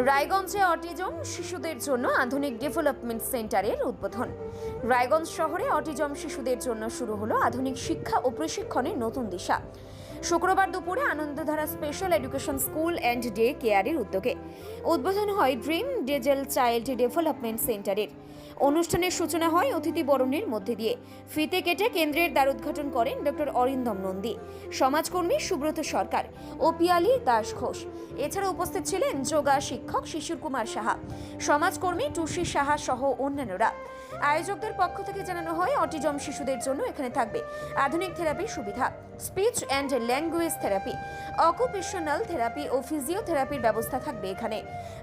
রায়গঞ্জে অটিজম শিশুদের জন্য আধুনিক ডেভেলপমেন্ট সেন্টারের উদ্বোধন। রায়গঞ্জ শহরে অটিজম শিশুদের জন্য শুরু হলো আধুনিক শিক্ষা ও প্রশিক্ষণের নতুন দিশা। শুক্রবার দুপুরে Anandadhara special education school and day কেয়ারের উদ্যোগে উদ্বোধন হয় ড্রিম ডেজেল চাইল্ড ডেভেলপমেন্ট সেন্টারের। অনুষ্ঠানের সূচনা হয় অতিথি বরণের মধ্যে দিয়ে। ফিতে কেটে কেন্দ্রের দ্বার উদ্ঘাটন করেন ডক্টর অরিন্দম নন্দী, সমাজকর্মী সুব্রত সরকার ও পিয়ালি দাস ঘোষ। এছাড়া উপস্থিত ছিলেন যোগা শিক্ষক শিশির কুমার সাহা, সমাজকর্মী টুসি সাহা সহ অন্যান্যরা। আয়োজকদের পক্ষ থেকে জানানো হয় অটিজম শিশুদের জন্য এখানে থাকবে আধুনিক থেরাপির সুবিধা, speech and language therapy, occupational therapy ও ফিজিওথেরাপির ব্যবস্থা থাকবে এখানে।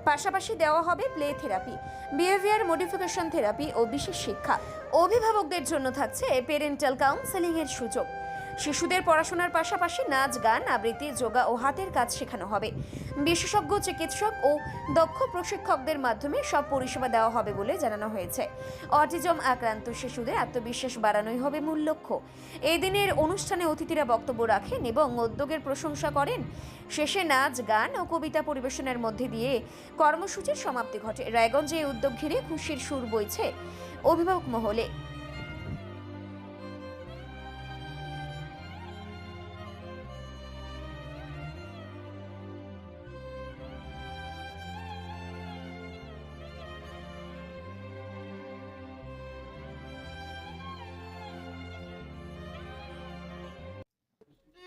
পাশাপাশি দেওয়া হবে play therapy, behaviour modification therapy ও বিশেষ শিক্ষা। অভিভাবকদের জন্য থাকছে প্যারেন্টাল কাউন্সেলিং এর সুযোগ। শিশুদের পড়াশোনার পাশাপাশি নাচ, গান, আবৃত্তি, যোগা ও হাতের কাজ শেখানো হবে। বিশেষজ্ঞ চিকিৎসক ও দক্ষ প্রশিক্ষকদের মাধ্যমে সব পরিষেবা দেওয়া হবে বলে জানানো হয়েছে। অটিজম আক্রান্ত শিশুদের আত্মবিশ্বাস বাড়ানোই হবে মূল লক্ষ্য। এই দিনের অনুষ্ঠানে অতিথিরা বক্তব্য রাখেন এবং উদ্যোগের প্রশংসা করেন। শেষে নাচ, গান ও কবিতা পরিবেশনের মধ্যে দিয়ে কর্মসূচির সমাপ্তি ঘটে। রায়গঞ্জে এই উদ্যোগ ঘিরে খুশির সুর বইছে অভিভাবক মহলে।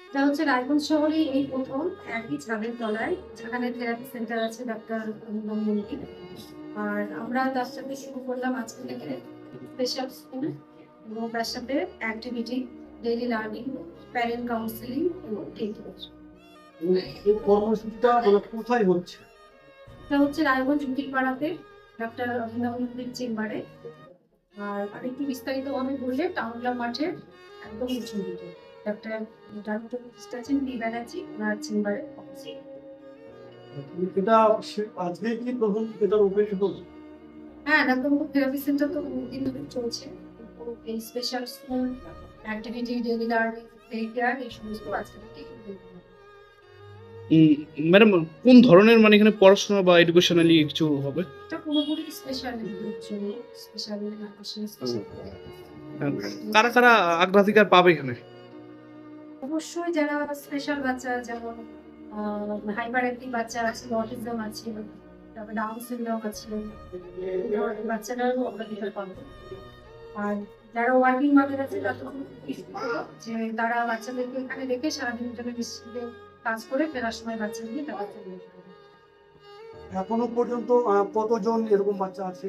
এটা হচ্ছে রায়গঞ্জ শহরে এই প্রথম একই ছাদের তলায় যেখানে থেরাপি সেন্টার আছে ডাক্তার অরিন্দম নন্দী। আর আমরা তার সাথে শুরু করলাম আজকে থেকে স্পেশাল স্কুল এবং তার সাথে activity, daily learning, parent counselling এবং টেকনিক। এই কর্মসূচিটা কোথায় হচ্ছে? এটা হচ্ছে রায়গঞ্জ উকিলপাড়াতে ডাক্তার অরিন্দম নন্দীর চেম্বারে। আর আরেকটু বিস্তারিতভাবে বললে টাউন ক্লাব মাঠের একদম উঁচু দিকে ডাক্তার ডার্মাটোলজিস্ট আছেন বি ব্যানার্জি, ওনার চেম্বারে অবস্থিত। এটা আজকে কি প্রথম এটার ওপেনিং হলো? হ্যাঁ, ডাক্তার থেরাপি সেন্টার তো বহুদিন ধরে চলছে। এই special school, activity, daily learning, day care, এই সমস্ত অ্যাক্টিভিটি। ম্যাডাম, কোন ধরনের মানে এখানে পড়াশোনা বা এডুকেশনালি কিছু হবে? এটা পুরোপুরি স্পেশাল জন্য স্পেশাল কারা কারা অগ্রাধিকার পাবে এখানে? অবশ্যই যারা স্পেশাল বাচ্চা, যেমন হাইপার অ্যাক্টিভ বাচ্চা আছে, অটিজম আছে, তারপর ডাউন সিনড্রোম আছে, বাচ্চারাও অগ্রাধিকার পাবে। আর যারা ওয়ার্কিং মাদার আছে যে তারা বাচ্চাদেরকে এখানে রেখে সারাদিন জন্য নিশ্চিন্তে কাজ করে ফেরার সময় বাচ্চাদেরকে দেখাতে হবে। এখনো পর্যন্ত কতজন এরকম বাচ্চা আছে?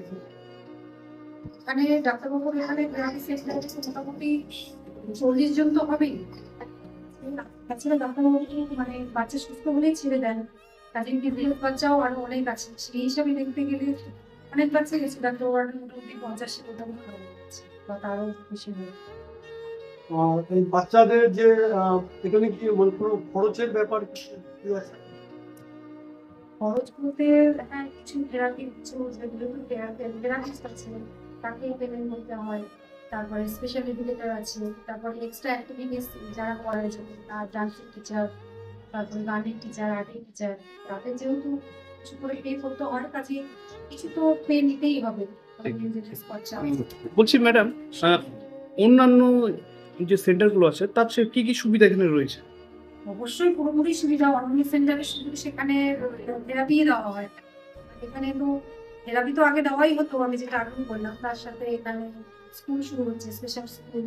এখানে ডাক্তারবাবুর এখানে থেরাপি সেন্টারে মোটামুটি 40 জন তো হবেই। তাছাড়া ডাক্তারবাবু মানে বাচ্চা সুস্থ হলেই ছেড়ে দেন, তাদের বৃহৎ বাচ্চাও আরো অনেক আছে। সেই হিসাবে দেখতে গেলে অনেক বাচ্চা গেছে, ডাক্তারবাবু মোটামুটি 50 মোটামুটি বা তারও বেশি হয়। এই বাচ্চাদের যে এখানে কি কোনো খরচের ব্যাপার কি আছে? খরচ বলতে হ্যাঁ, কিছু থেরাপি, কিছু যেগুলো থেরাপিস্ট আছে তাকে পেমেন্ট করতে হয়। তারপরে স্পেশাল এডুকেটর আছে, তারপরে এক্সট্রা অ্যাক্টিভিটিস যারা করার জন্য ডান্সিং টিচার, তারপরে গানের টিচার, আর্টের টিচার, তাদের যেহেতু কিছু করে পে করতে হয়, কাজে কিছু তো পে নিতেই হবে। বলছি ম্যাডাম, অন্যান্য যে সেন্টারগুলো আছে তার সে কি কি সুবিধা এখানে রয়েছে? অবশ্যই পুরোপুরি সুবিধা। অন্য সেন্টারে শুধু সেখানে থেরাপি দেওয়া হয়, এখানে তো থেরাপি তো আগে দেওয়াই হতো, আমি যেটা আগে বললাম। তার সাথে এখানে স্কুল শুরু হচ্ছে, স্পেশাল স্কুল,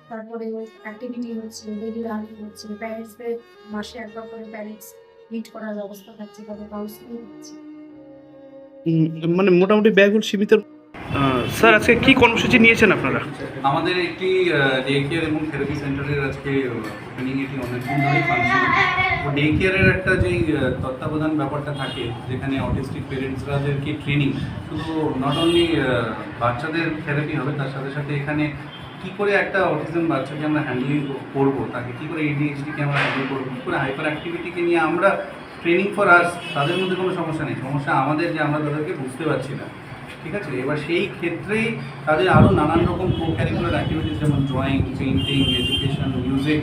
তারপরে অ্যাক্টিভিটি হচ্ছে, ডেইলি লার্নিং হচ্ছে, প্যারেন্টসদের মাসে একবার করে প্যারেন্টস মিট করার ব্যবস্থা থাকছে, তারপরে কাউন্সিলিং হচ্ছে। মানে মোটামুটি ব্যয়বহুল সীমিত। স্যার, আজকে কি কর্মসূচি নিয়েছেন আপনারা? আমাদের একটি ডে কেয়ার এবং থেরাপি সেন্টারের আজকে ওপেনিং, এটি অনেকদিন ধরেই ফাংশন। তো ডে কেয়ারের একটা যেই তত্ত্বাবধান ব্যাপারটা থাকে, যেখানে অটিস্টিক পেরেন্টসরাদেরকে ট্রেনিং, শুধু নট অনলি বাচ্চাদের থেরাপি হবে, তার সাথে সাথে এখানে কী করে একটা অটিজম বাচ্চাকে আমরা হ্যান্ডেলিং করবো, তাকে কী করে ADHDকে আমরা হ্যান্ডেল করবো, কী করে হাইপার অ্যাক্টিভিটিকে নিয়ে আমরা ট্রেনিং ফর আস। তাদের মধ্যে কোনো সমস্যা নেই, সমস্যা আমাদের যে আমরা তাদেরকে বুঝতে পারছি না, ঠিক আছে। এবার সেই ক্ষেত্রেই তাদের আরও নানান রকম কো ক্যারিকুলার অ্যাক্টিভিটিস, যেমন ড্রয়িং, পেইন্টিং, এডুকেশন, মিউজিক,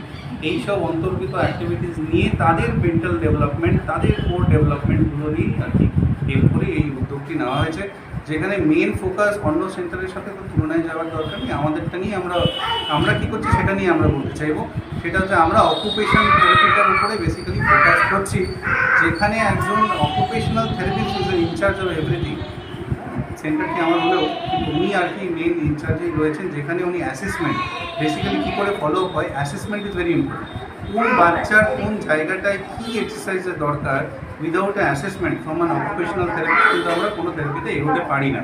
এইসব অন্তর্ভুক্ত অ্যাক্টিভিটিস নিয়ে তাদের মেন্টাল ডেভেলপমেন্ট, তাদের কোর ডেভেলপমেন্টগুলো নিয়েই আর কি এম করে এই উদ্যোগটি নেওয়া হয়েছে, যেখানে মেন ফোকাস অন্য সেন্টারের সাথে তো তুলনায় যাওয়ার দরকার নেই। আমাদেরটা নিয়ে আমরা কী করছি সেটা নিয়ে আমরা বলতে চাইবো। সেটা হচ্ছে আমরা অকুপেশন থেরাপিটার উপরে বেসিক্যালি ফোকাস করছি, যেখানে একজন occupational therapist is in charge of everything. সেন্টারটি আমার হলেও কিন্তু উনি আর কি মেন ইনচার্জেই রয়েছেন, যেখানে উনি অ্যাসেসমেন্ট বেসিক্যালি কী করে ফলো আপ হয়, অ্যাসেসমেন্ট ইজ ভেরি ইম্পর্টেন্ট। কোন বাচ্চার কোন জায়গাটায় কী এক্সারসাইজের দরকার, without assessment from an occupational therapy কিন্তু আমরা কোনো থেরাপিতে এগোতে পারি না।